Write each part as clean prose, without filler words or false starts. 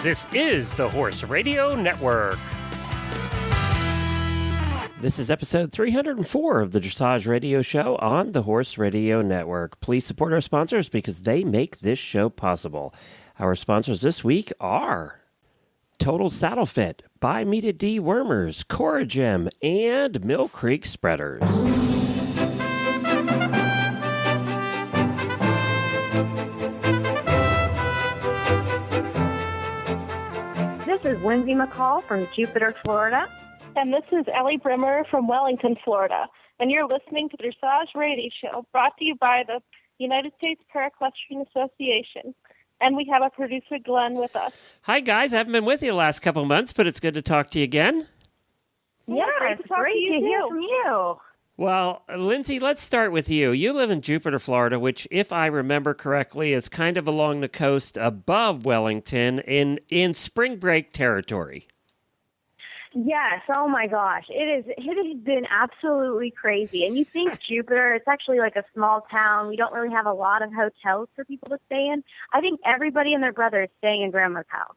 This is the Horse Radio Network. This is episode 304 of the Dressage Radio Show on the Horse Radio Network. Please support our sponsors because they make this show possible. Our sponsors this week are Total Saddle Fit, By Me to D Wormers, Coragem, and Mill Creek Spreaders. This is Lindsay McCall from Jupiter, Florida. And this is Ellie Brimmer from Wellington, Florida. And you're listening to the Dressage Radio Show, brought to you by the United States Paraequestrian Association. And we have a producer, Glenn, with us. Hi, guys. I haven't been with you the last couple of months, but it's good to talk to you again. Yeah, great it's great to hear from you. Well, Lindsay, let's start with you. You live in Jupiter, Florida, which, if I remember correctly, is kind of along the coast above Wellington in spring break territory. Yes, oh my gosh. It has been absolutely crazy. And you think Jupiter, it's actually like a small town. We don't really have a lot of hotels for people to stay in. I think everybody and their brother is staying in Grandma's house.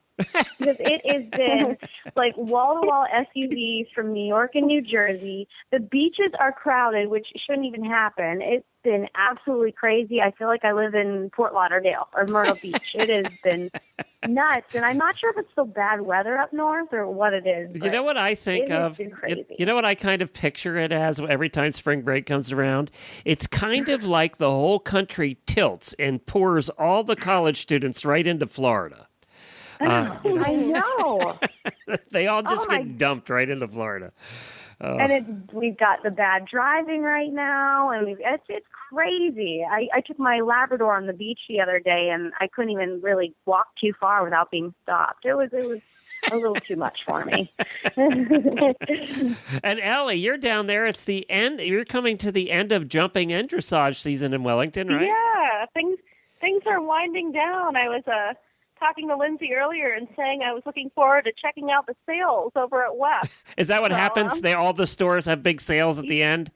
Because it has been like wall-to-wall SUVs from New York and New Jersey. The beaches are crowded, which shouldn't even happen. It's been absolutely crazy. I feel like I live in Fort Lauderdale or Myrtle Beach. It has been nuts. And I'm not sure if it's still bad weather up north or what it is. You know what I think of? You know what I kind of picture it as every time spring break comes around? It's kind of like the whole country tilts and pours all the college students right into Florida. I know. They all just get dumped right into Florida. And we've got the bad driving right now, and it's crazy. I took my Labrador on the beach the other day, and I couldn't even really walk too far without being stopped. It was a little too much for me. And Ellie, you're down there. It's the end. You're coming to the end of jumping and dressage season in Wellington, right? Yeah, things are winding down. I was talking to Lindsay earlier and saying I was looking forward to checking out the sales over at West. Is that what happens? All the stores have big sales at the end?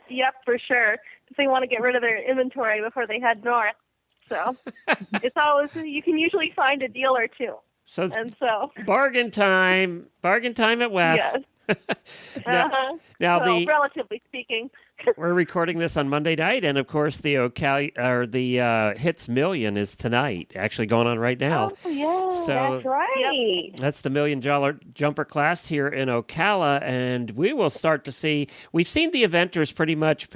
Yep, for sure. They want to get rid of their inventory before they head north. So it's always, you can usually find a deal or two. So bargain time at West. Yes. Now relatively speaking. We're recording this on Monday night, and of course the Hits Million is tonight, actually going on right now. Oh yeah, so that's right. Yep, that's the $1 million jumper class here in Ocala, and we will start to see. We've seen the eventers pretty much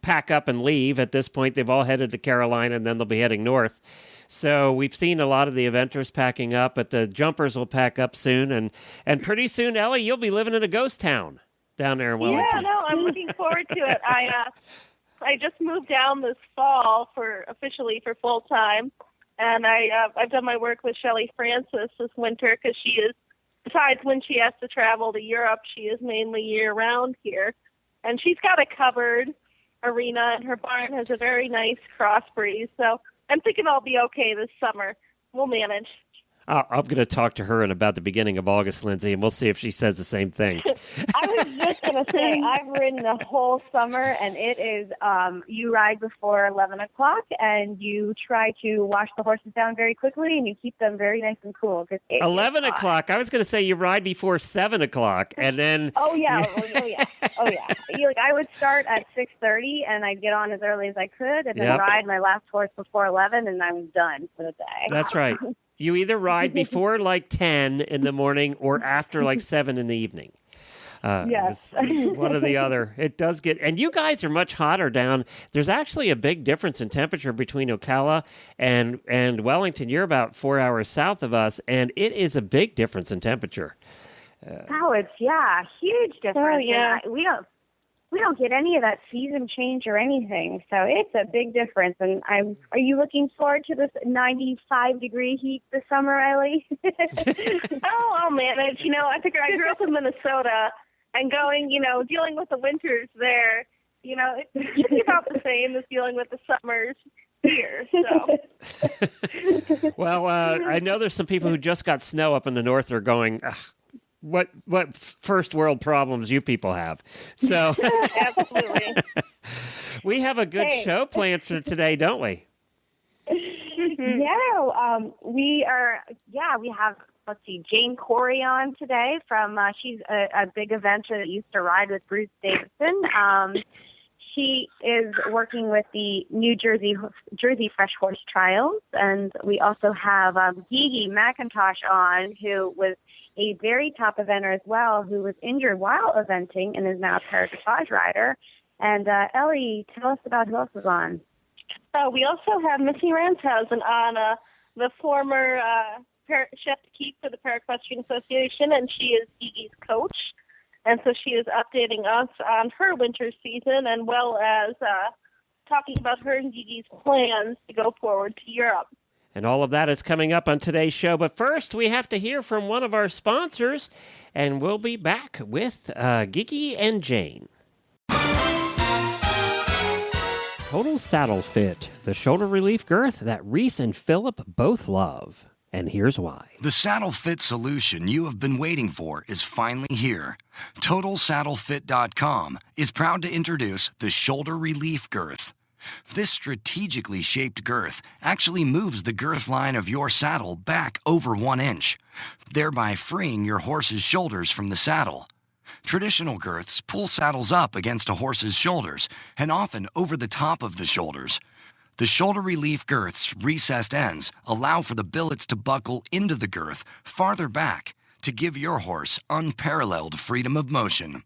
pack up and leave at this point. They've all headed to Carolina, and then they'll be heading north. So we've seen a lot of the eventers packing up, but the jumpers will pack up soon, and pretty soon, Ellie, you'll be living in a ghost town down there in Wellington. Yeah, no, I'm looking forward to it. I just moved down this fall officially for full time, and I've done my work with Shelley Francis this winter because she is, besides when she has to travel to Europe, she is mainly year round here, and she's got a covered arena, and her barn has a very nice cross breeze. So I'm thinking I'll be okay this summer. We'll manage. I'm going to talk to her in about the beginning of August, Lindsay, and we'll see if she says the same thing. I was just going to say, I've ridden the whole summer, and it is, you ride before 11 o'clock, and you try to wash the horses down very quickly, and you keep them very nice and cool. 11 o'clock? I was going to say you ride before 7 o'clock, and then... Oh, yeah. I would start at 6:30, and I'd get on as early as I could, and then ride my last horse before 11, and I was done for the day. That's right. You either ride before like 10 in the morning or after like 7 in the evening. Yes. It's one or the other. It does get... And you guys are much hotter down. There's actually a big difference in temperature between Ocala and Wellington. You're about 4 hours south of us, and it is a big difference in temperature. Huge difference. Oh, yeah. We don't get any of that season change or anything, so it's a big difference. And are you looking forward to this 95-degree heat this summer, Ellie? I'll manage. I figure I grew up in Minnesota, and dealing with the winters there, it's usually about the same as dealing with the summers here. So. Well, I know there's some people who just got snow up in the north are going, what first world problems you people have. So absolutely. We have a good show planned for today, don't we? We have, let's see, Jane Corey on today she's a big eventer that used to ride with Bruce Davidson. She is working with the New Jersey Fresh Horse Trials, and we also have Gigi McIntosh on, who was a very top eventer as well, who was injured while eventing and is now a para-dressage rider. And Ellie, tell us about who else is on. We also have Missy Ranshausen on, the former chef de keep for the Para-Equestrian Association, and she is Gigi's coach. And so she is updating us on her winter season, and well as talking about her and Gigi's plans to go forward to Europe. And all of that is coming up on today's show. But first, we have to hear from one of our sponsors, and we'll be back with Gigi and Jane. Total Saddle Fit, the shoulder relief girth that Reese and Philip both love. And here's why. The saddle fit solution you have been waiting for is finally here. TotalSaddleFit.com is proud to introduce the Shoulder Relief Girth. This strategically shaped girth actually moves the girth line of your saddle back over 1 inch, thereby freeing your horse's shoulders from the saddle. Traditional girths pull saddles up against a horse's shoulders and often over the top of the shoulders. The shoulder relief girth's recessed ends allow for the billets to buckle into the girth farther back to give your horse unparalleled freedom of motion.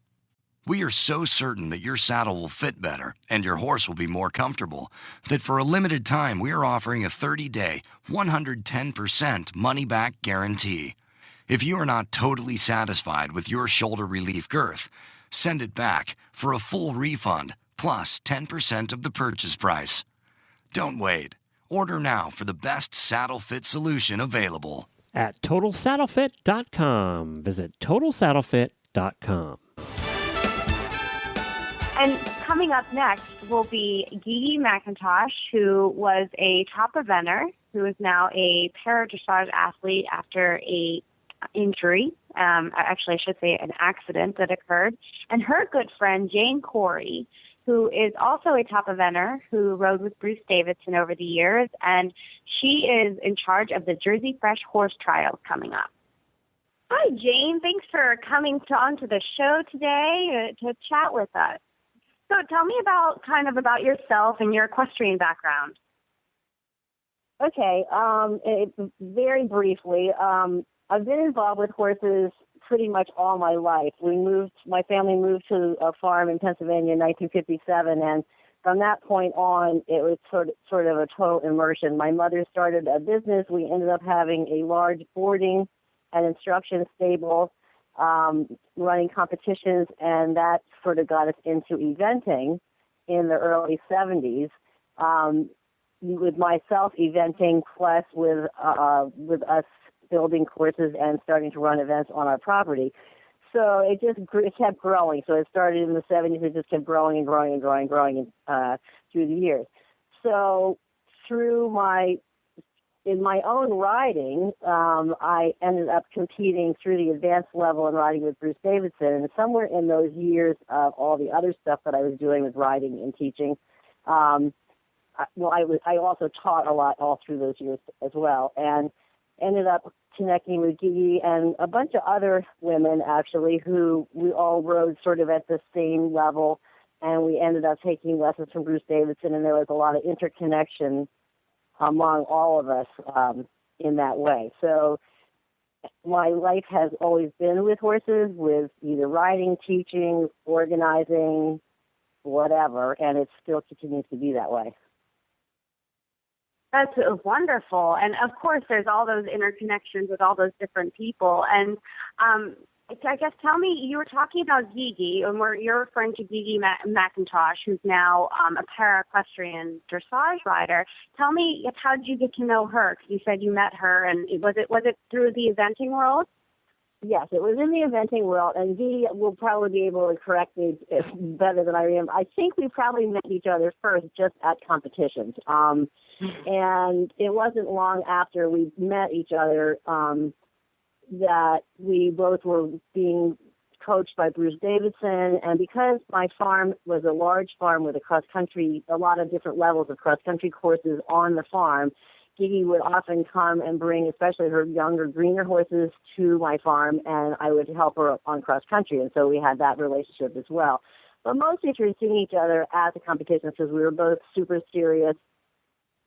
We are so certain that your saddle will fit better and your horse will be more comfortable that for a limited time we are offering a 30-day, 110% money-back guarantee. If you are not totally satisfied with your shoulder relief girth, send it back for a full refund plus 10% of the purchase price. Don't wait. Order now for the best saddle fit solution available. At TotalSaddleFit.com. Visit TotalSaddleFit.com. And coming up next will be Gigi McIntosh, who was a top eventer, who is now a para-dressage athlete after a injury. Actually, I should say an accident that occurred. And her good friend, Jane Corey, who is also a top eventer who rode with Bruce Davidson over the years, and she is in charge of the Jersey Fresh Horse Trials coming up. Hi, Jane. Thanks for coming on to the show today to chat with us. So tell me about yourself and your equestrian background. Okay, very briefly, I've been involved with horses pretty much all my life. My family moved to a farm in Pennsylvania in 1957, and from that point on, it was sort of a total immersion. My mother started a business. We ended up having a large boarding and instruction stable, running competitions, and that sort of got us into eventing in the early 70s. With myself eventing, plus with us building courses and starting to run events on our property. So it kept growing. So it started in the 70s. It just kept growing and growing and growing through the years. So in my own riding, I ended up competing through the advanced level and riding with Bruce Davidson. And somewhere in those years of all the other stuff that I was doing with riding and teaching, I also taught a lot all through those years as well, and ended up connecting with Gigi and a bunch of other women, actually, who we all rode sort of at the same level, and we ended up taking lessons from Bruce Davidson, and there was a lot of interconnection among all of us in that way. So my life has always been with horses, with either riding, teaching, organizing, whatever, and it still continues to be that way. That's wonderful. And, of course, there's all those interconnections with all those different people. And I guess tell me, you were talking about Gigi, and you're referring to Gigi McIntosh, who's now a para-equestrian dressage rider. Tell me, how did you get to know her? Because you said you met her, and was it through the eventing world? Yes, it was in the eventing world, and Gigi will probably be able to correct me better than I am. I think we probably met each other first just at competitions. And it wasn't long after we met each other that we both were being coached by Bruce Davidson. And because my farm was a large farm with a lot of different levels of cross-country courses on the farm, Gigi would often come and bring, especially her younger, greener horses to my farm, and I would help her on cross country, and so we had that relationship as well. But mostly through seeing each other at the competitions because we were both super serious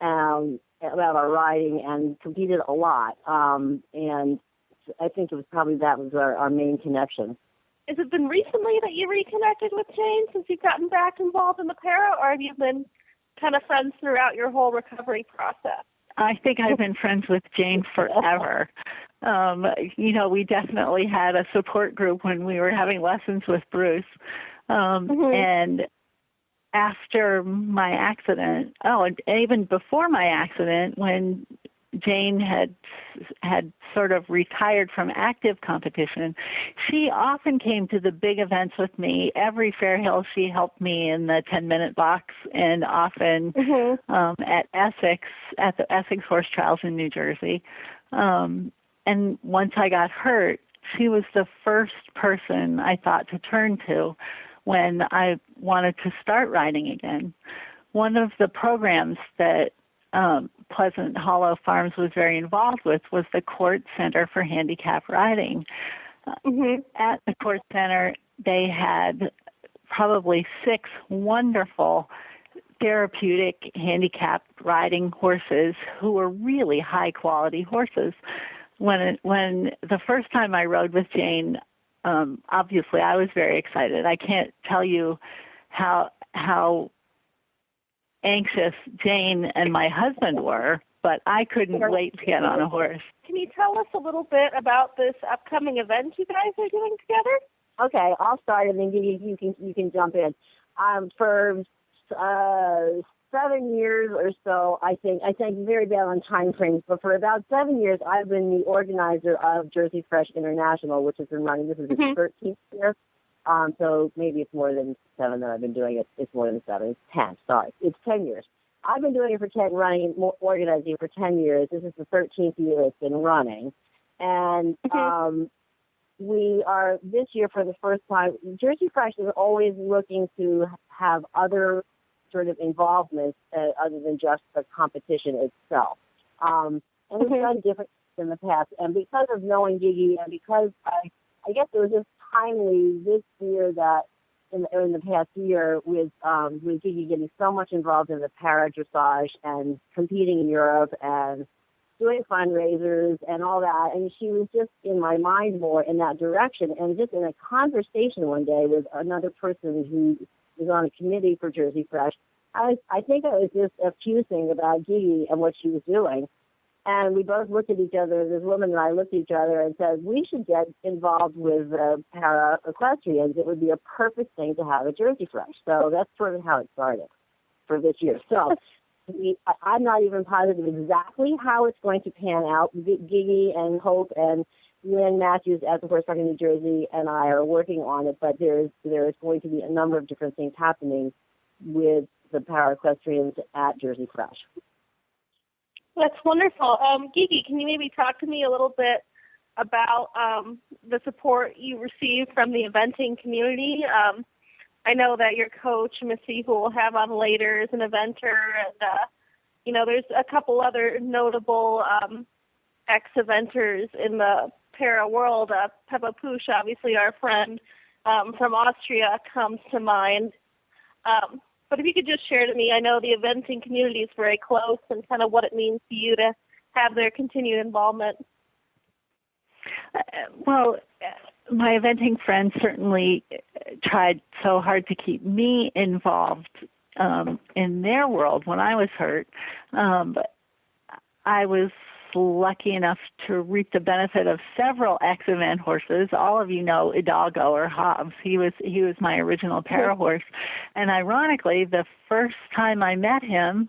about our riding and competed a lot. And I think it was probably that was our main connection. Has it been recently that you reconnected with Jane since you've gotten back involved in the para, or have you been kind of friends throughout your whole recovery process? I think I've been friends with Jane forever. We definitely had a support group when we were having lessons with Bruce. And after my accident, and even before my accident, when Jane had sort of retired from active competition, she often came to the big events with me. Every Fair Hill, she helped me in the 10-minute box, and often at the Essex Horse Trials in New Jersey. And once I got hurt, she was the first person I thought to turn to when I wanted to start riding again. One of the programs that Pleasant Hollow Farms was very involved with was the Court Center for Handicap Riding. At the Court Center, they had probably 6 wonderful therapeutic handicap riding horses who were really high-quality horses. When the first time I rode with Jane, obviously I was very excited. I can't tell you how anxious Jane and my husband were, but I couldn't wait to get on a horse. Can you tell us a little bit about this upcoming event you guys are doing together? Okay, I'll start, and then you can jump in. For 7 years or so, I think very bad on time frames, but for about 7 years, I've been the organizer of Jersey Fresh International, which has been running. This is its 13th year. So maybe it's more than 7 that I've been doing it. It's more than 7. It's 10. Sorry. It's 10 years. I've been doing it for 10, organizing it for 10 years. This is the 13th year it's been running. And we are, this year for the first time, Jersey Fresh is always looking to have other sort of involvement other than just the competition itself. And we've done different in the past. And because of knowing Gigi, and because I guess it was just timely this year that in the past year with Gigi getting so much involved in the para dressage and competing in Europe and doing fundraisers and all that, and she was just in my mind more in that direction. And just in a conversation one day with another person who was on a committee for Jersey Fresh, I think I was just effusing about Gigi and what she was doing. And we both looked at each other, this woman and I looked at each other and said, we should get involved with para equestrians. It would be a perfect thing to have at Jersey Fresh. So that's sort of how it started for this year. So I'm not even positive exactly how it's going to pan out. Gigi and Hope and Lynn Matthews at the Horse Park in New Jersey and I are working on it, but there is going to be a number of different things happening with the para equestrians at Jersey Fresh. That's wonderful. Gigi, can you maybe talk to me a little bit about the support you receive from the eventing community? I know that your coach, Missy, who we'll have on later, is an eventer, and there's a couple other notable ex-eventers in the para world. Peppa Poosh, obviously our friend from Austria, comes to mind. But if you could just share to me, I know the eventing community is very close, and kind of what it means to you to have their continued involvement. Well, my eventing friends certainly tried so hard to keep me involved in their world when I was hurt. But I was lucky enough to reap the benefit of several ex-event horses. All of you know Hidalgo or Hobbs. He was my original para horse. And ironically, the first time I met him,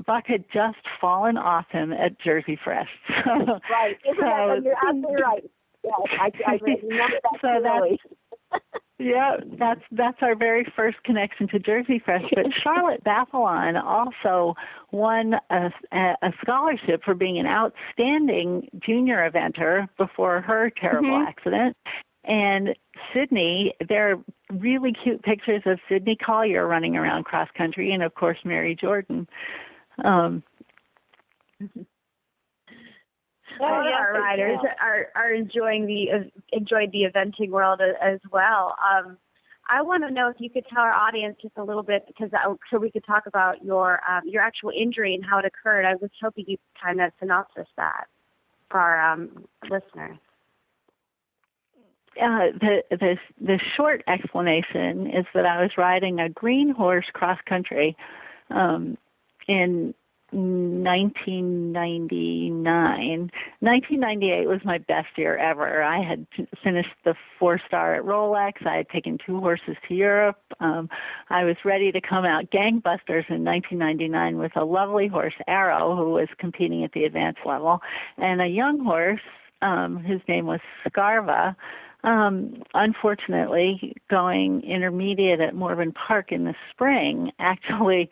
Buck had just fallen off him at Jersey Fresh. Right. You're absolutely right. Yes, I remember that clearly. Yeah, that's our very first connection to Jersey Fresh. But Charlotte Baffelon also won a scholarship for being an outstanding junior eventer before her terrible accident. And Sydney, there are really cute pictures of Sydney Collier running around cross country, and of course Mary Jordan. Our riders are enjoying enjoyed the eventing world as well. I want to know if you could tell our audience just a little bit, because so we could talk about your actual injury and how it occurred. I was hoping you could kind of synopsis that for our listeners. The short explanation is that I was riding a green horse cross country in 1999. 1998 was my best year ever. I had finished the 4-star at Rolex. I had taken 2 horses to Europe. I was ready to come out gangbusters in 1999 with a lovely horse, Arrow, who was competing at the advanced level, and a young horse whose name was Scarva. Unfortunately, going intermediate at Morven Park in the spring, actually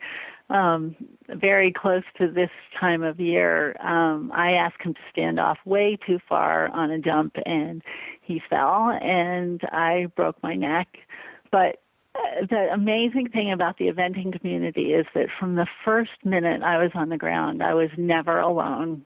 very close to this time of year, I asked him to stand off way too far on a jump, and he fell, and I broke my neck. But the amazing thing about the eventing community is that from the first minute I was on the ground, I was never alone.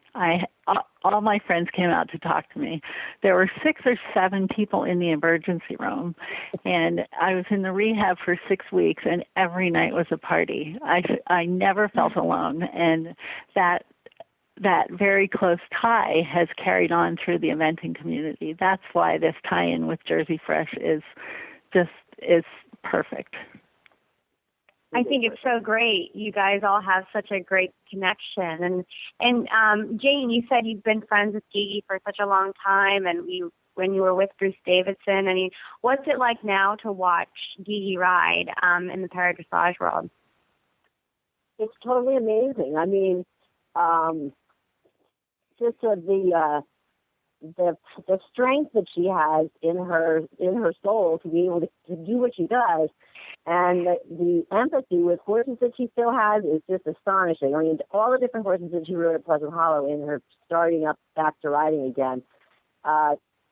All my friends came out to talk to me. There were 6 or 7 people in the emergency room, and I was in the rehab for 6 weeks, and every night was a party. I never felt alone, and that very close tie has carried on through the eventing community. That's why this tie-in with Jersey Fresh is perfect. I think it's so great. You guys all have such a great connection. And Jane, you said you've been friends with Gigi for such a long time, and when you were with Bruce Davidson. I mean, what's it like now to watch Gigi ride in the para-dressage world? It's totally amazing. I mean, just the strength that she has in her soul to be able to do what she does, and the empathy with horses that she still has is just astonishing. I mean, all the different horses that she rode at Pleasant Hollow in her starting up back to riding again.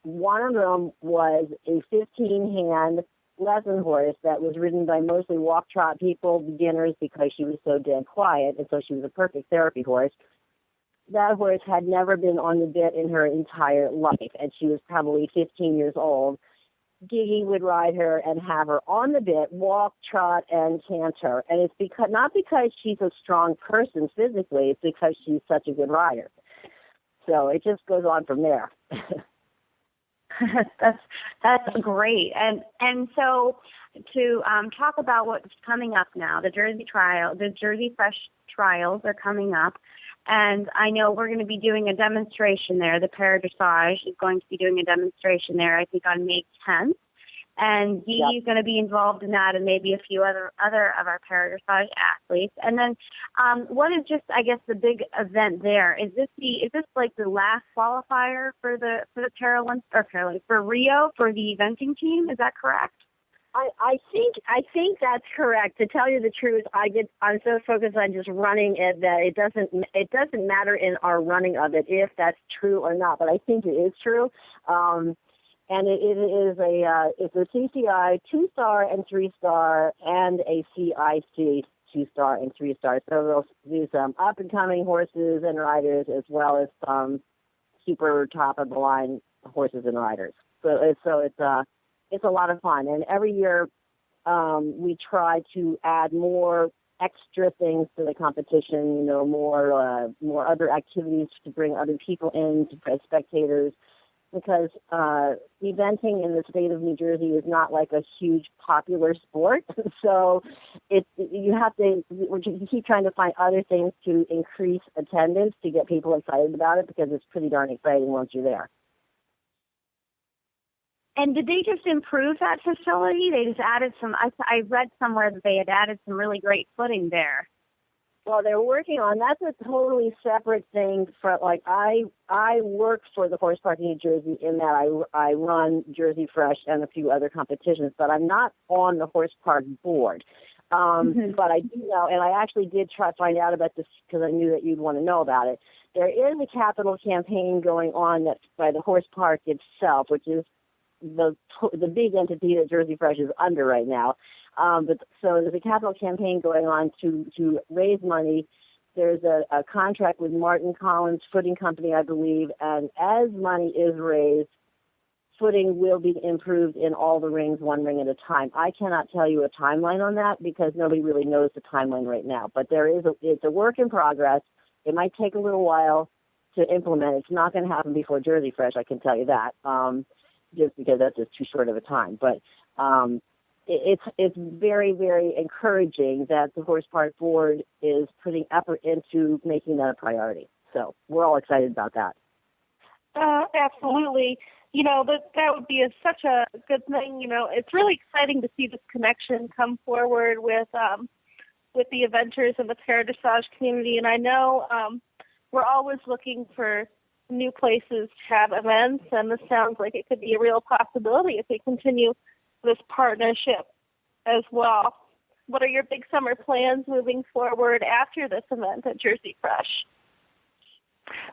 One of them was a 15-hand lesson horse that was ridden by mostly walk-trot people, beginners, because she was so dead quiet, and so she was a perfect therapy horse. That horse had never been on the bit in her entire life, and she was probably 15 years old. Gigi would ride her and have her on the bit, walk, trot, and canter. And it's not because she's a strong person physically, it's because she's such a good rider. So it just goes on from there. That's great. And so to talk about what's coming up now, the Jersey Fresh trials are coming up. And I know we're going to be doing a demonstration there. The para-dressage is going to be doing a demonstration there, I think, on May 10th. And Gigi is going to be involved in that, and maybe a few other of our para-dressage athletes. And then, what is just, I guess, the big event there? Is this like the last qualifier for the Paralympics for Rio for the eventing team? Is that correct? I think that's correct. To tell you the truth, I'm so focused on just running it that it doesn't matter in our running of it if that's true or not. But I think it is true, and it's a CCI 2-star and 3-star and a CIC 2-star and 3-star. So they'll do some up and coming horses and riders as well as some super top of the line horses and riders. So it's a lot of fun, and every year we try to add more extra things to the competition. More other activities to bring other people in, as spectators, because eventing in the state of New Jersey is not like a huge popular sport. So you keep trying to find other things to increase attendance to get people excited about it, because it's pretty darn exciting once you're there. And did they just improve that facility? They just added some. I read somewhere that they had added some really great footing there. Well, they're working on. That's a totally separate thing. I work for the Horse Park in New Jersey in that I run Jersey Fresh and a few other competitions, but I'm not on the Horse Park board. But I do know, and I actually did try to find out about this because I knew that you'd want to know about it. There is a capital campaign going on that's by the Horse Park itself, which is the big entity that Jersey Fresh is under right now. But so there's a capital campaign going on to raise money. There's a contract with Martin Collins Footing Company, I believe, and as money is raised, footing will be improved in all the rings, one ring at a time. I cannot tell you a timeline on that because nobody really knows the timeline right now. But it's a work in progress. It might take a little while to implement. It's not going to happen before Jersey Fresh, I can tell you that, just because that's just too short of a time. But it's very, very encouraging that the Horse Park Board is putting effort into making that a priority. So we're all excited about that. Absolutely. That would be such a good thing. It's really exciting to see this connection come forward with the eventers and the para-dressage community. And I know we're always looking for new places to have events, and this sounds like it could be a real possibility if we continue this partnership as well. What are your big summer plans moving forward after this event at Jersey Fresh?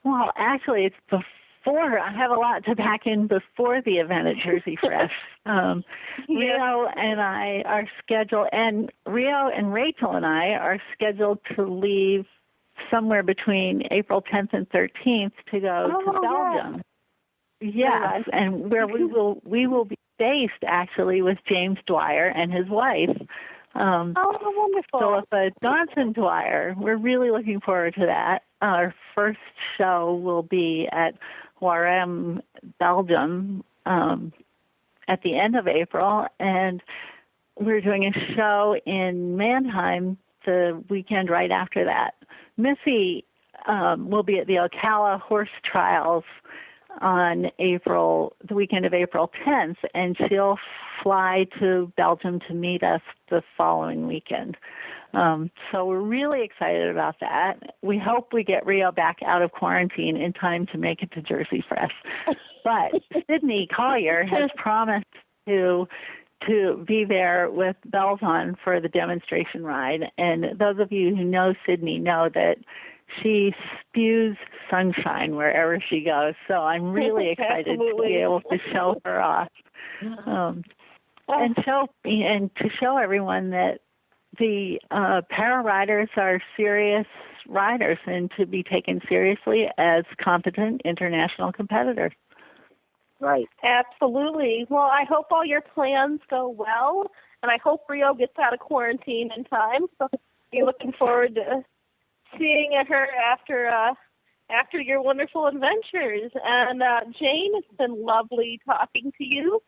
Well, actually, it's before. I have a lot to pack in before the event at Jersey Fresh. Rio and I are scheduled, and Rio and Rachel and I are scheduled to leave somewhere between April 10th and 13th to go to Belgium. Yes, and where we will be based actually with James Dwyer and his wife. Wonderful. Philippa Johnson Dwyer. We're really looking forward to that. Our first show will be at Warem, Belgium, at the end of April, and we're doing a show in Mannheim the weekend right after that. Missy will be at the Ocala Horse Trials on the weekend of April 10th, and she'll fly to Belgium to meet us the following weekend. So we're really excited about that. We hope we get Rio back out of quarantine in time to make it to Jersey Fresh. But Sydney Collier has promised to be there with bells on for the demonstration ride. And those of you who know Sydney know that she spews sunshine wherever she goes. So I'm really excited to be able to show her off. And to show everyone that the para riders are serious riders and to be taken seriously as competent international competitors. Right. Absolutely. Well, I hope all your plans go well, and I hope Rio gets out of quarantine in time. So we're looking forward to seeing her after your wonderful adventures. And Jane, it's been lovely talking to you.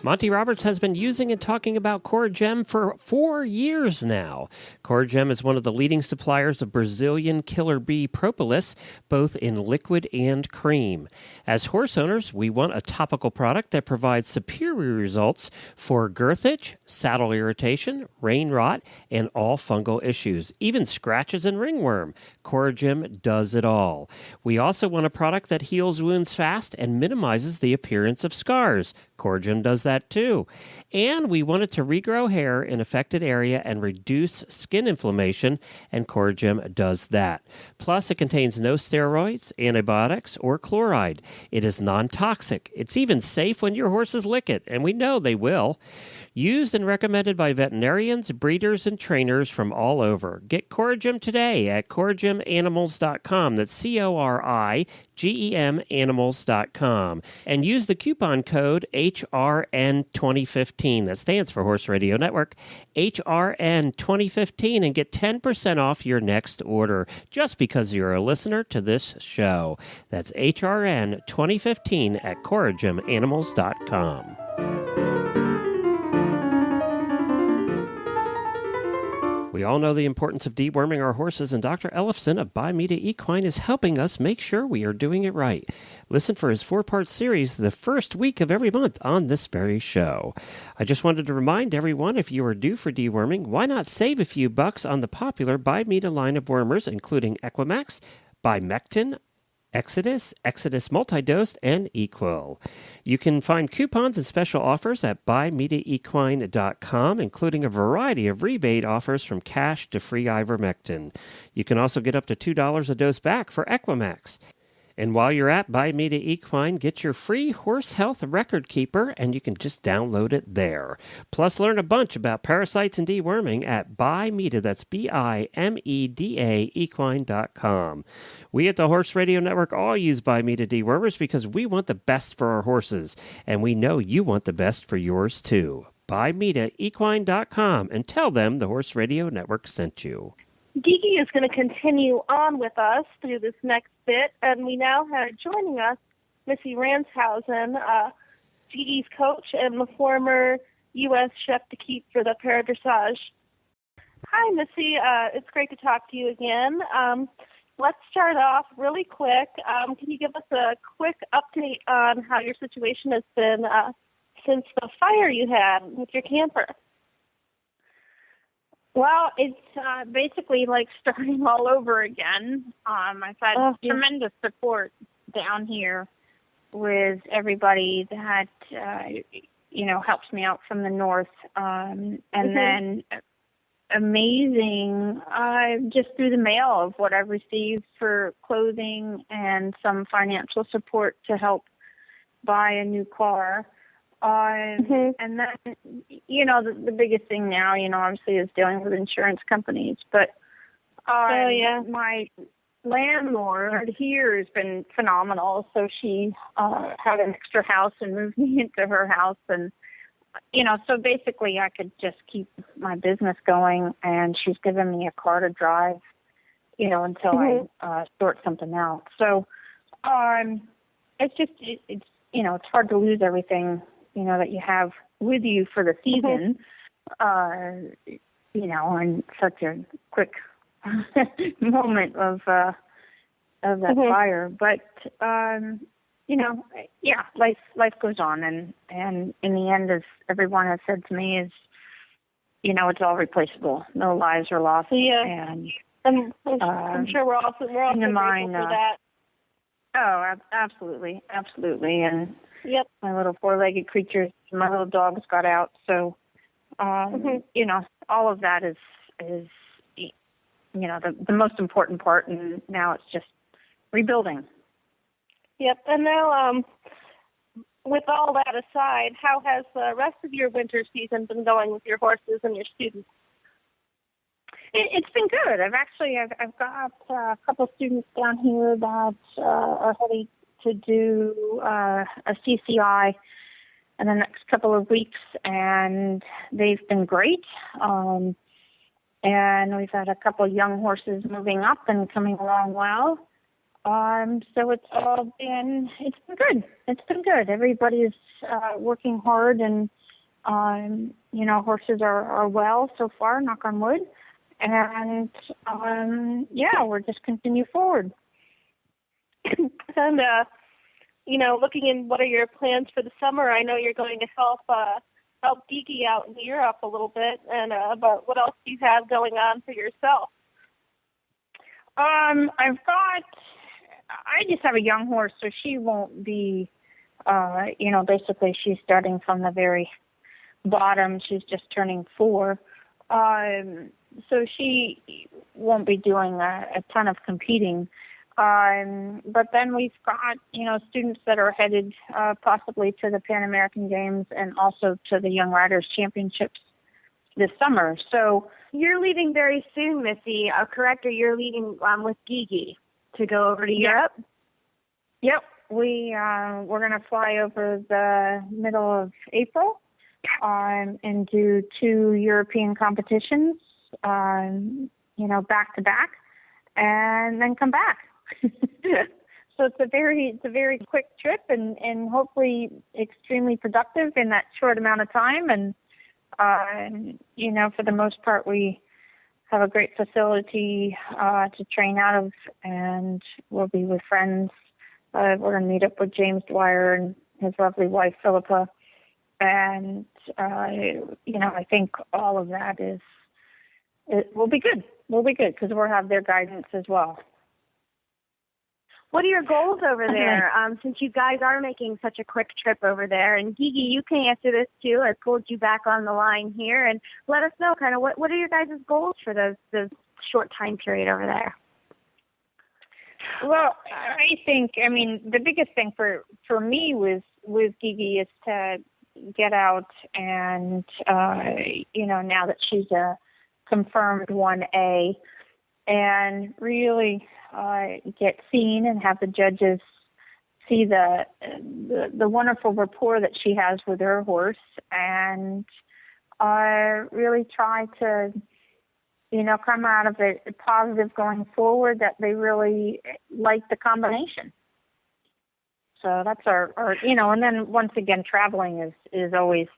Monty Roberts has been using and talking about CoreGem for 4 years now. CoreGem is one of the leading suppliers of Brazilian killer bee propolis, both in liquid and cream. As horse owners, we want a topical product that provides superior results for girthage, saddle irritation, rein rot, and all fungal issues, even scratches and ringworm. CoreGem does it all. We also want a product that heals wounds fast and minimizes the appearance of scars. CoreGem does that too. And we want it to regrow hair in affected area and reduce skin inflammation, and CoreGem does that. Plus, it contains no steroids, antibiotics, or chloride. It is non-toxic. It's even safe when your horses lick it, and we know they will. Used and recommended by veterinarians, breeders, and trainers from all over. Get CoreGem today at CoreGemAnimals.com. That's CORIGEM Animals.com. And use the coupon code HRN2015. That stands for Horse Radio Network. HRN2015 and get 10% off your next order just because you're a listener to this show. That's HRN2015 at CoreGemAnimals.com. We all know the importance of deworming our horses, and Dr. Ellefson of By Media Equine is helping us make sure we are doing it right. Listen for his 4-part series the first week of every month on this very show. I just wanted to remind everyone, if you are due for deworming, why not save a few bucks on the popular By Media line of wormers, including Equimax, Bimectin, Exodus, Exodus Multidose, and Equil. You can find coupons and special offers at buymediaequine.com, including a variety of rebate offers from cash to free ivermectin. You can also get up to $2 a dose back for Equimax. And while you're at Buy Media Equine, get your free horse health record keeper, and you can just download it there. Plus, learn a bunch about parasites and deworming at BuyMeda, that's BIMEDA, equine.com. We at the Horse Radio Network all use Buy Media dewormers because we want the best for our horses, and we know you want the best for yours too. BuyMediaEquine.com and tell them the Horse Radio Network sent you. Gigi is going to continue on with us through this next bit, and we now have joining us Missy Ranshausen, Gigi's coach and the former U.S. chef de keep for the Para Dressage. Hi, Missy. It's great to talk to you again. Let's start off really quick. Can you give us a quick update on how your situation has been since the fire you had with your camper? Well, it's basically like starting all over again. I've had tremendous support down here with everybody that, helps me out from the north. And then amazing, just through the mail of what I've received for clothing and some financial support to help buy a new car. And then, the biggest thing now, obviously is dealing with insurance companies. But my landlord here has been phenomenal. So she had an extra house and moved me into her house. And, so basically I could just keep my business going. And she's given me a car to drive, until I sort something out. So it's just, it's hard to lose everything that you have with you for the season, in such a quick moment of that fire. But, life goes on. And in the end, as everyone has said to me, is, it's all replaceable. No lives are lost. Yeah. And I'm sure we're also grateful for that. Oh, absolutely. And yep. My little four-legged creatures, my little dogs got out. So, all of that is the most important part. And now it's just rebuilding. Yep. And now, with all that aside, how has the rest of your winter season been going with your horses and your students? It's been good. I've got a couple students down here that are heading to do a CCI in the next couple of weeks, and they've been great. And we've had a couple of young horses moving up and coming along well. So it's been good. It's been good. Everybody's working hard, and horses are well so far, knock on wood. And we're just continue forward. And looking in, what are your plans for the summer? I know you're going to help Gigi out in Europe a little bit, and but what else do you have going on for yourself? I just have a young horse, so she won't be, basically she's starting from the very bottom. She's just turning 4. So she won't be doing a ton of competing. But then we've got, students that are headed possibly to the Pan American Games and also to the Young Riders Championships this summer. So you're leaving very soon, Missy, correct? Or you're leaving with Gigi to go over to Europe? Yep. We're going to fly over the middle of April and do 2 European competitions, back to back, and then come back. So it's a very quick trip and hopefully extremely productive in that short amount of time. And, for the most part, we have a great facility to train out of, and we'll be with friends. We're going to meet up with James Dwyer and his lovely wife, Philippa. And, I think all of that will be good. We'll be good because we'll have their guidance as well. What are your goals over there? Since you guys are making such a quick trip over there, and Gigi, you can answer this too. I pulled you back on the line here, and let us know kind of what are your guys' goals for those short time period over there. Well, I think, I mean, the biggest thing for me with Gigi is to get out and, now that she's a confirmed 1A, and really get seen and have the judges see the wonderful rapport that she has with her horse, and really try to come out of it positive going forward, that they really like the combination. So that's our and then once again, traveling is always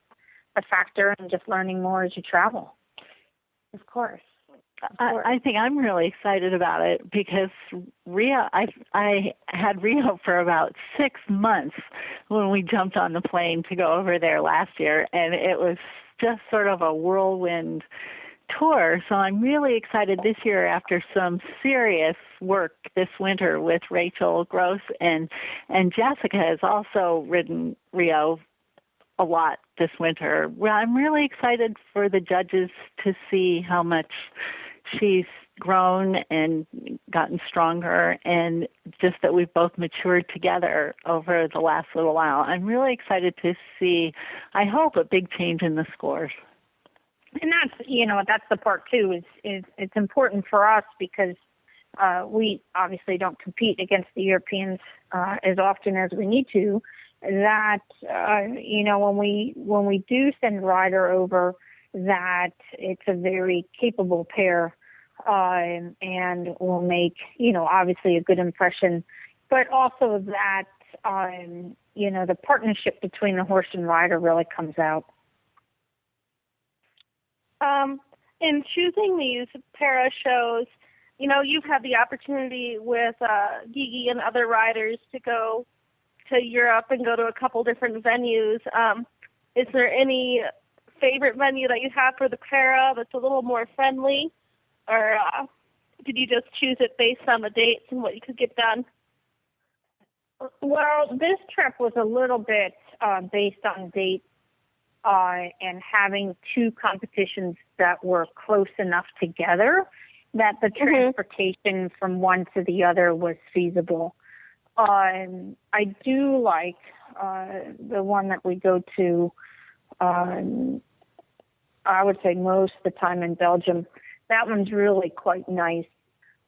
a factor, and just learning more as you travel. Of course. I think I'm really excited about it because Rio, I had Rio for about 6 months when we jumped on the plane to go over there last year, and it was just sort of a whirlwind tour. So I'm really excited this year, after some serious work this winter with Rachel Gross, and Jessica has also ridden Rio a lot this winter. Well, I'm really excited for the judges to see how much she's grown and gotten stronger, and just that we've both matured together over the last little while. I'm really excited to see, I hope, a big change in the scores. And that's the part too, is it's important for us because we obviously don't compete against the Europeans as often as we need to, that when we do send Ryder over, that it's a very capable pair, and will make obviously a good impression, but also that the partnership between the horse and rider really comes out. In choosing these para shows, you've had the opportunity with Gigi and other riders to go to Europe and go to a couple different venues. Is there any favorite venue that you have for the para that's a little more friendly, or did you just choose it based on the dates and what you could get done? Well, this trip was a little bit based on dates and having two competitions that were close enough together that the transportation from one to the other was feasible. I do like the one that we go to, I would say most of the time in Belgium. That one's really quite nice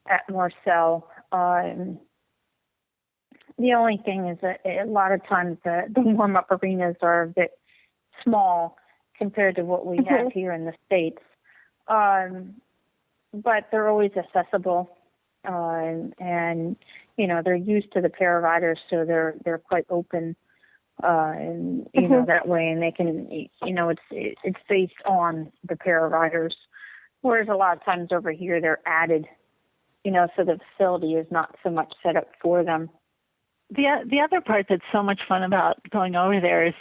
at Marseille. The only thing is that a lot of times the warm-up arenas are a bit small compared to what we have here in the States. But they're always accessible, and they're used to the para riders, so they're quite open, that way, and they can, it's based on the para riders. Whereas a lot of times over here they're added, so the facility is not so much set up for them. The other part that's so much fun about going over there is,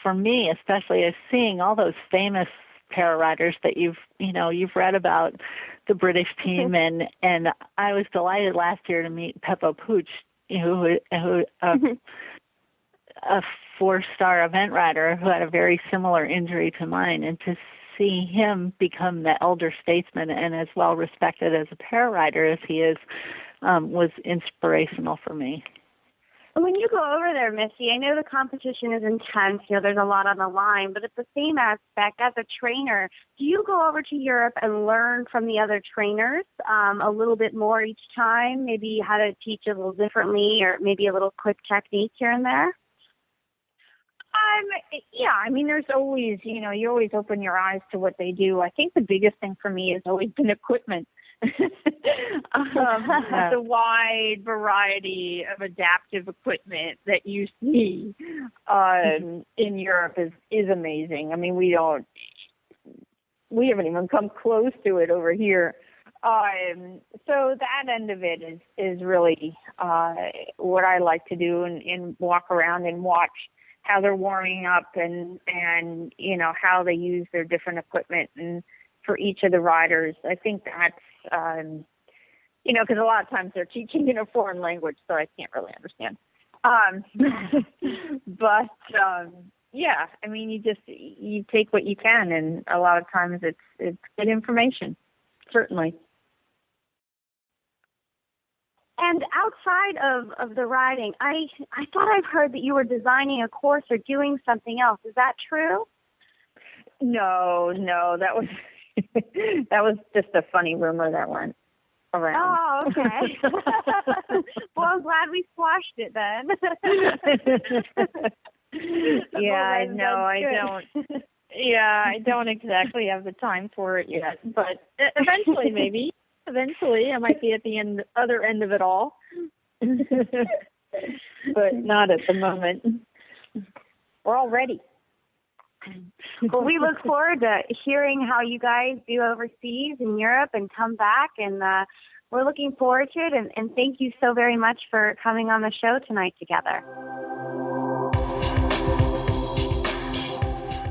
for me especially, is seeing all those famous para riders that you've read about, the British team, and I was delighted last year to meet Peppo Puig, who a 4-star event rider who had a very similar injury to mine, and to see him become the elder statesman and as well respected as a para rider as he is, was inspirational for me. When you go over there, Missy, I know the competition is intense. There's a lot on the line, but at the same aspect, as a trainer, do you go over to Europe and learn from the other trainers a little bit more each time? Maybe how to teach a little differently, or maybe a little quick technique here and there? There's always, you always open your eyes to what they do. I think the biggest thing for me has always been equipment. The wide variety of adaptive equipment that you see in Europe is amazing. We haven't even come close to it over here. So that end of it is really what I like to do, and walk around and watch how they're warming up and how they use their different equipment and for each of the riders. I think that's because a lot of times they're teaching in a foreign language, so I can't really understand. But yeah, I mean, you take what you can, and a lot of times it's good information, certainly. And outside of the riding, I thought I've heard that you were designing a course or doing something else. Is that true? No, that was that was just a funny rumor that went around. Oh, okay. Well, I'm glad we squashed it then. Yeah, no, I don't. Yeah, I don't exactly have the time for it yet, but eventually, maybe. Eventually, I might be at the other end of it all, but not at the moment. We're all ready. Well, we look forward to hearing how you guys do overseas in Europe and come back, and we're looking forward to it. And thank you so very much for coming on the show tonight together.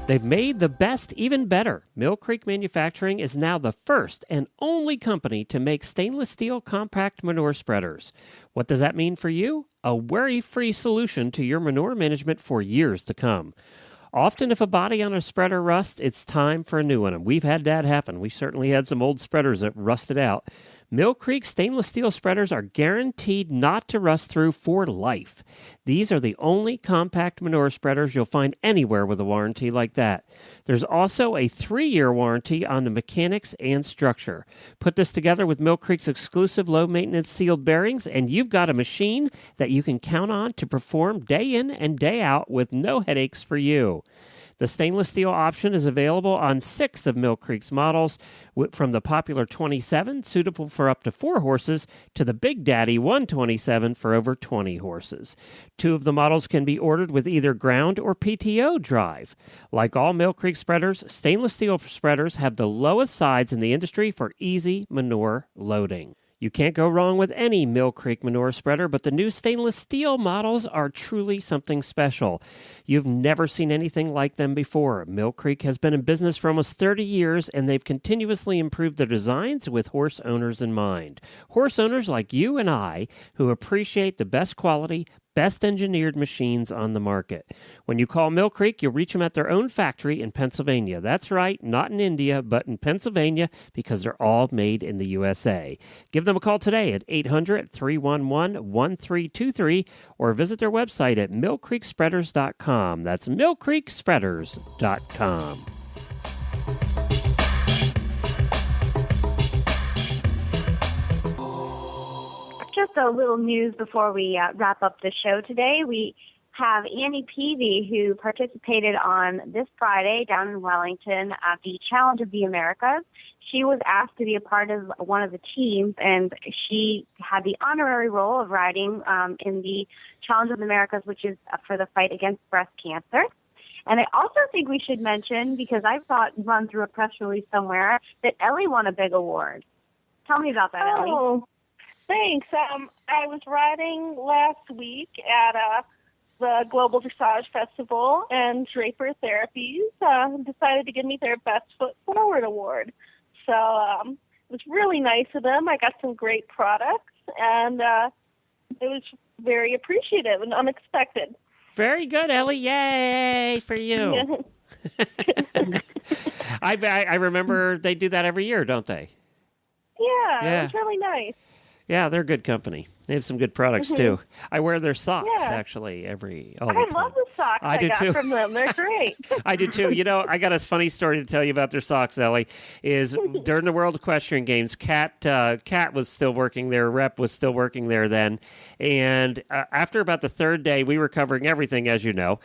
They've made the best even better. Mill Creek Manufacturing is now the first and only company to make stainless steel compact manure spreaders. What does that mean for you? A worry-free solution to your manure management for years to come. Often if a body on a spreader rusts, it's time for a new one, and we've had that happen. We certainly had some old spreaders that rusted out. Mill Creek stainless steel spreaders are guaranteed not to rust through for life. These are the only compact manure spreaders you'll find anywhere with a warranty like that. There's also a 3-year warranty on the mechanics and structure. Put this together with Mill Creek's exclusive low-maintenance sealed bearings, and you've got a machine that you can count on to perform day in and day out with no headaches for you. The stainless steel option is available on 6 of Mill Creek's models, from the popular 27, suitable for up to 4 horses, to the Big Daddy 127 for over 20 horses. 2 of the models can be ordered with either ground or PTO drive. Like all Mill Creek spreaders, stainless steel spreaders have the lowest sides in the industry for easy manure loading. You can't go wrong with any Mill Creek manure spreader, but the new stainless steel models are truly something special. You've never seen anything like them before. Mill Creek has been in business for almost 30 years, and they've continuously improved their designs with horse owners in mind. Horse owners like you and I who appreciate the best quality, best engineered machines on the market. When you call Mill Creek, you'll reach them at their own factory in Pennsylvania. That's right, not in India, but in Pennsylvania, because they're all made in the USA. Give them a call today at 800-311-1323 or visit their website at millcreekspreaders.com. That's millcreekspreaders.com. Just a little news before we wrap up the show today. We have Annie Peavy, who participated on this Friday down in Wellington at the Challenge of the Americas. She was asked to be a part of one of the teams, and she had the honorary role of riding in the Challenge of the Americas, which is for the fight against breast cancer. And I also think we should mention, because I saw it run through a press release somewhere, that Ellie won a big award. Tell me about that, Ellie. Thanks. I was riding last week at the Global Dressage Festival, and Draper Therapies decided to give me their Best Foot Forward award. So it was really nice of them. I got some great products, and it was very appreciative and unexpected. Very good, Ellie. Yay for you. I remember they do that every year, don't they? Yeah, it was really nice. Yeah, they're a good company. They have some good products, too. I wear their socks, actually, all the time. I love the socks I got from them. They're great. I do, too. You know, I got a funny story to tell you about their socks, Ellie, is during the World Equestrian Games, Kat was still working there, Rep was still working there then, and after about the 3rd day, we were covering everything, as you know,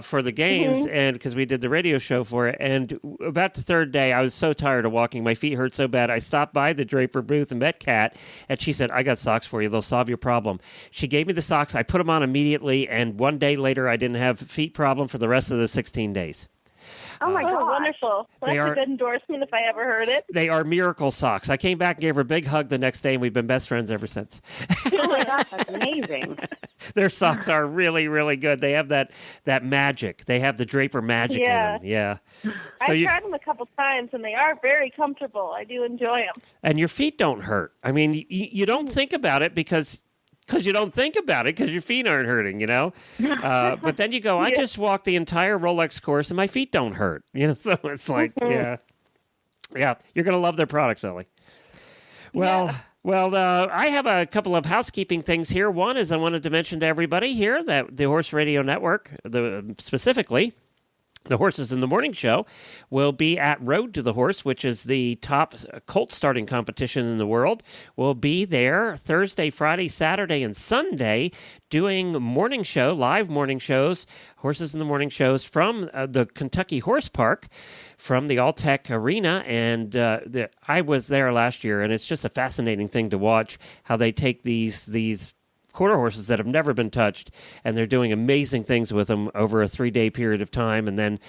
for the games, and because we did the radio show for it, and about the 3rd day, I was so tired of walking. My feet hurt so bad, I stopped by the Draper booth and met Kat, and she said, I got socks for you. They'll solve your problem. She gave me the socks. I put them on immediately, and one day later, I didn't have a feet problem for the rest of the 16 days. Oh my Oh, god! wonderful. Well, that's a good endorsement if I ever heard it. They are miracle socks. I came back and gave her a big hug the next day, and we've been best friends ever since. Oh my gosh, that's amazing. Their socks are really, really good. They have that magic. They have the Draper magic in them. Yeah. So I've tried them a couple times, and they are very comfortable. I do enjoy them. And your feet don't hurt. I mean, you don't think about it because you don't think about it because your feet aren't hurting, But then you go, I just walked the entire Rolex course and my feet don't hurt, So it's like, yeah, you're going to love their products, Ellie. Well, I have a couple of housekeeping things here. One is I wanted to mention to everybody here that the Horse Radio Network, specifically the Horses in the Morning Show, will be at Road to the Horse, which is the top colt starting competition in the world. We'll be there Thursday, Friday, Saturday, and Sunday doing live morning shows, Horses in the Morning shows from the Kentucky Horse Park, from the Alltech Arena. And I was there last year, and it's just a fascinating thing to watch how they take these quarter horses that have never been touched, and they're doing amazing things with them over a 3-day period of time, and then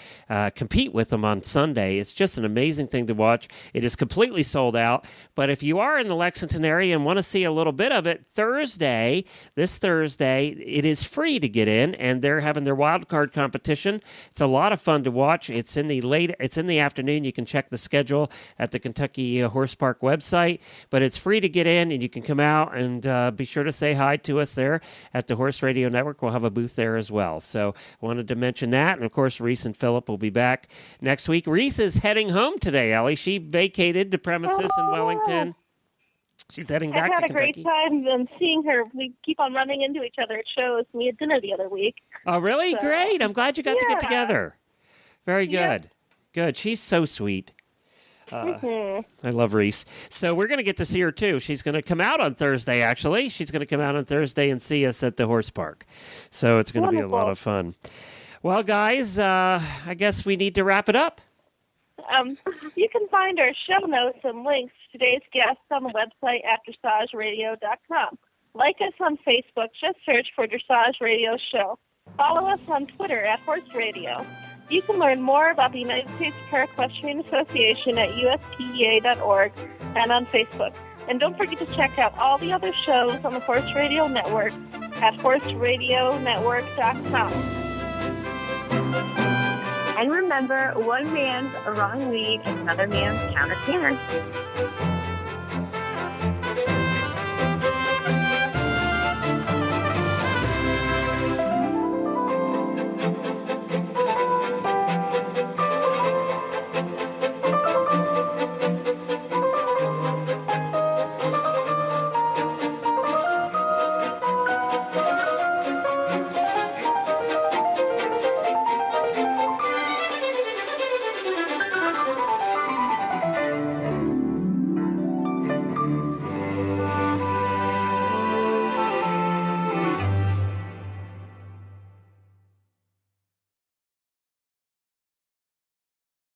compete with them on Sunday. It's just an amazing thing to watch. It is completely sold out, but if you are in the Lexington area and want to see a little bit of it, this Thursday, it is free to get in, and they're having their wild card competition. It's a lot of fun to watch. It's in the afternoon. You can check the schedule at the Kentucky Horse Park website, but it's free to get in, and you can come out and be sure to say hi to us there at the Horse Radio Network. We'll have a booth there as well. So I wanted to mention that. And of course, Reese and Philip will be back next week. Reese is heading home today, Ellie. She vacated the premises in Wellington. She's heading back to Kentucky. I've had a great time and seeing her. We keep on running into each other at shows. We had dinner the other week. Oh, really? So, great. I'm glad you got to get together. Very good. Yep. Good. She's so sweet. I love Reese. So we're going to get to see her, too. She's going to come out on Thursday, actually. She's going to come out on Thursday and see us at the horse park. So it's going to be a lot of fun. Well, guys, I guess we need to wrap it up. You can find our show notes and links to today's guests on the website at dressageradio.com. Like us on Facebook. Just search for Dressage Radio Show. Follow us on Twitter at Horse Radio. You can learn more about the United States Paraequestrian Association at USPEA.org and on Facebook. And don't forget to check out all the other shows on the Horse Radio Network at horseradionetwork.com. And remember, one man's wrong lead is another man's counter cannon.